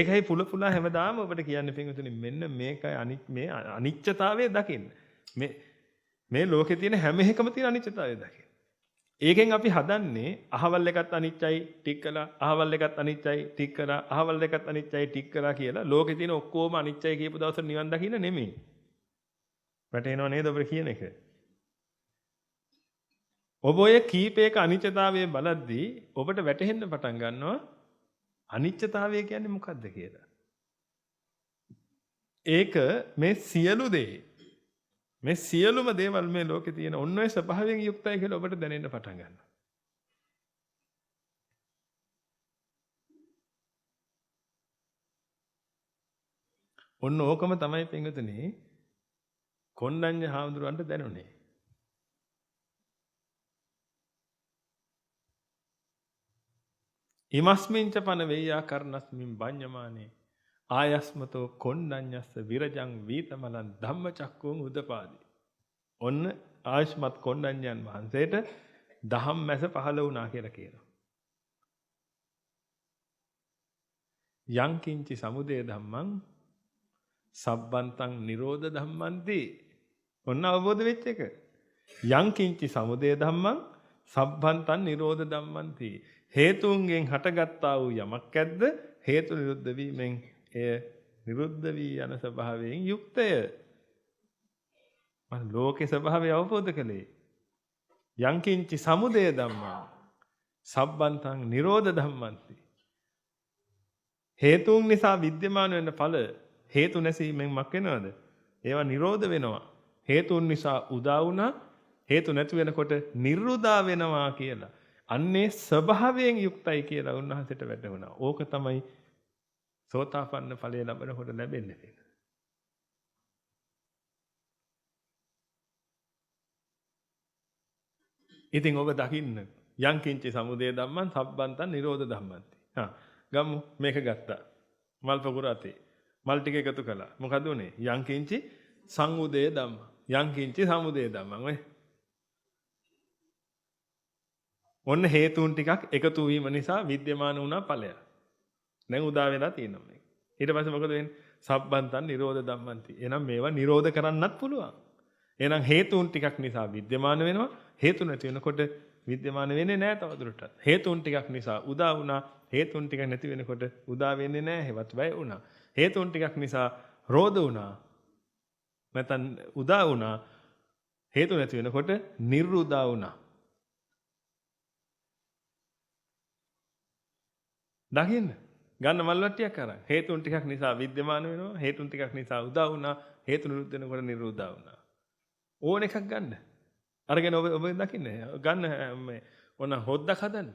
ඒකයි පුල හැමදාම ඔබට කියන්නේ පින්වතුනි මෙන්න මේකයි මේ අනිත්‍යතාවය දකින්න. මේ ලෝකේ තියෙන හැම එකම තියෙන අනිත්‍යතාවය දකින්න. ඒකෙන් අපි හදන්නේ අහවල් එකත් අනිත්‍යයි ටික කළා, අහවල් එකත් අනිත්‍යයි ටික කළා, අහවල් එකත් අනිත්‍යයි ටික කළා කියලා ලෝකේ තියෙන ඔක්කොම අනිත්‍යයි කියපු දවසට නිවන් දකින්න නෙමෙයි. වැටේනව නේද ඔබ කියන එක? ඔබ ඔය කීපයක අනිත්‍යතාවය බලද්දී ඔබට වැටහෙන්න පටන් ගන්නවා අනිත්‍යතාවය කියන්නේ මොකක්ද කියලා. ඒක මේ සියලු දේ මේ සියලුම දේවල් මේ ලෝකේ තියෙන ඔන්න ඔය ස්වභාවයෙන් යුක්තයි කියලා ඔබට දැනෙන්න පටන් ගන්නවා. ඔන්න ඕකම තමයි පින්වතුනි කොණ්ඩඤ්ඤ හාමුදුරුවන්ට දැනුනේ. ඉමස්මින්ච පන වේයා කරණස්මින් බඤ්ඤමානේ ආයස්මතෝ කොණ්ඩඤ්ඤස්ස විරජං වීතමලං ධම්මචක්කුං උදපාදි. ඔන්න ආයස්මත් කොණ්ඩඤ්ඤයන් වහන්සේට දහම් මැස පහළ වුණා කියලා කියනවා. යං කිංචි සමුදය ධම්මං සබ්බන්තං නිරෝධ ධම්මන්ති. ඔන්න අවබෝධ වෙච්ච එක. යං කිංචි සමුදය ධම්මං සබ්බන්තං නිරෝධ ධම්මන්ති. හේතුන්ගෙන් හටගත්තා වූ යමක් ඇද්ද හේතු නිරුද්ධ වීමෙන් එය නිරුද්ධ වී යන ස්වභාවයෙන් යුක්තය. මම ලෝකේ ස්වභාවය අවබෝධ කළේ. යං කිංචි සමුදය ධම්මං සබ්බන්තං නිරෝධ ධම්මන්ති. හේතුන් නිසා විද්‍යමාන වෙන ඵල හේතු නැසීමෙන් මක් වෙනවද? ඒවා නිරෝධ වෙනවා. හේතුන් නිසා උදා වුණා හේතු නැති වෙනකොට නිර්ුදා වෙනවා කියලා. අන්නේ ස්වභාවයෙන් යුක්තයි කියලා උන්වහන්සේට වැටහුණා. ඕක තමයි සෝතාපන්න ඵලය ලැබෙනකොට ලැබෙන්නේ. ඉතින් ඔබ දකින්න යං කිංචි සමුදය ධම්මං සබ්බන්තං නිරෝධ ධම්මන්ති. ගමු මේක ගත්තා. මල් පොකුර අතේ. මල් ටික එකතු කළා. මොකද උනේ? යං කිංචි සංඋදය ධම්ම. යං කිංචි සමුදය ධම්මං. ඔන්න හේතුන් ටිකක් එකතු වීම නිසා විද්‍යමාන වුණා ඵලය. දැන් උදා වෙලා තියෙනවා මේක. ඊට පස්සේ මොකද වෙන්නේ? සබ්බන්තං නිරෝධ ධම්මන්ති. එහෙනම් මේවා නිරෝධ කරන්නත් පුළුවන්. එහෙනම් හේතුන් ටිකක් නිසා විද්‍යමාන වෙනවා. හේතු නැති වෙනකොට විද්‍යමාන වෙන්නේ නැහැ තවදුරටත්. හේතුන් ටිකක් නිසා උදා වුණා. හේතුන් ටික නැති වෙනකොට උදා වෙන්නේ නැහැ. හෙවත් වැය වුණා. හේතුන් ටිකක් නිසා රෝධ වුණා. නැත්නම් උදා වුණා. හේතු නැති වෙනකොට නිර්උදා වුණා. දකින්න ගන්න මල් වට්ටියක් අරන් හේතුන් ටිකක් නිසා විද්‍යමාන වෙනවා හේතුන් ටිකක් නිසා උදා වුණා හේතු නිරුද්ධ වෙනකොට නිරෝධා වුණා ඕන එකක් ගන්න අරගෙන ඔබ දකින්න ගන්න මේ ඕන හොද්දක් හදන්න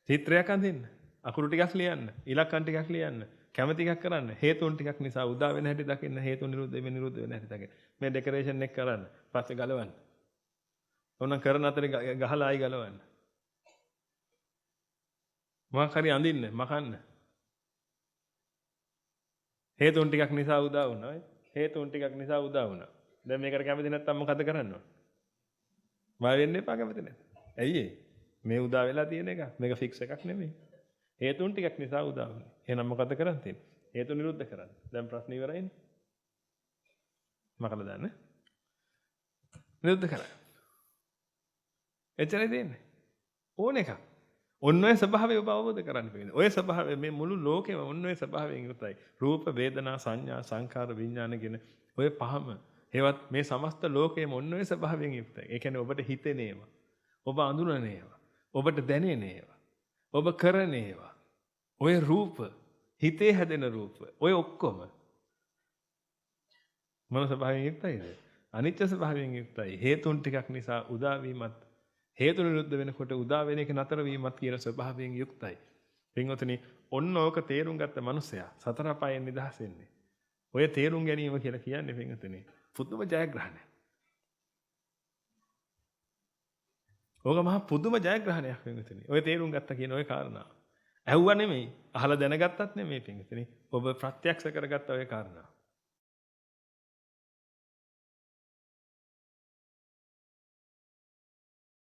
චිත්‍රයක් අඳින්න අකුරු ටිකක් ලියන්න ඉලක්කම් ටිකක් ලියන්න කැමති එකක් කරන්න හේතුන් ටිකක් නිසා උදා වෙන හැටි දකින්න හේතු නිරුද්ධ වෙන නිරුද්ධ වෙන හැටි දකින්න මේ ඩෙකොරේෂන් එක කරන්න පස්සේ ගලවන්න ඕන කරන අතරේ ගහලා ආයි ගලවන්න මොකක් හරි අඳින්න මකන්න හේතුන් ටිකක් නිසා උදා වුණා හේතුන් ටිකක් නිසා උදා වුණා දැන් මේකට කැමති නැත්තම් මොකද කරන්න ඕන බය වෙන්න එපා කැමති නැත්නම් ඇයි මේ උදා වෙලා තියෙන එක මේක ෆික්ස් එකක් නෙමෙයි හේතුන් ටිකක් නිසා උදා වුණා එහෙනම් මොකද කරන්න තියෙන්නේ හේතු නිරුද්ධ කරන්න දැන් ප්‍රශ්න ඉවරයිනේ මකලා දාන්න නිරුද්ධ කරන්න එච්චරයි දෙන්නේ ඕන එකක් ඔන්න ඔය ස්වභාවය ඔබ අවබෝධ කරගන්න වෙන්නේ. ඔය ස්වභාවය මේ මුළු ලෝකෙම ඔන්න ඔය ස්වභාවයෙන් යුක්තයි. රූප, වේදනා, සංඥා, සංකාර, විඥාන කියන ඔය පහම ඒවත් මේ සමස්ත ලෝකෙම ඔන්න ඔය ස්වභාවයෙන් යුක්තයි. ඒ කියන්නේ ඔබට හිතෙන ඒවා, ඔබ අඳුනන ඒවා, ඔබට දැනෙන ඒවා, ඔබ කරන ඒවා. ඔය රූප, හිතේ හැදෙන රූප, ඔය ඔක්කොම මොන ස්වභාවයෙන් යුක්තයිද? අනිත්‍ය ස්වභාවයෙන් යුක්තයි. හේතුන් ටිකක් නිසා උදා වීමත් හේතු නිරුද්ධ වෙනකොට උදා වෙන එක නතර වීමත් කියන ස්වභාවයෙන් යුක්තයි. පින්වතුනි, ඔන්න ඕක තේරුම් ගත්ත මනුස්සයා සතර පායෙන් නිදහස් වෙන්නේ. ඔය තේරුම් ගැනීම කියලා කියන්නේ පින්වතුනි, පුදුම ජයග්‍රහණයක්. ඕක මහා පුදුම ජයග්‍රහණයක් පින්වතුනි. ඔය තේරුම් ගත්ත කියන ඔය කාරණා. ඇහුවා නෙමෙයි, අහලා දැනගත්තත් නෙමෙයි පින්වතුනි. ඔබ ප්‍රත්‍යක්ෂ කරගත්ත ඔය කාරණා.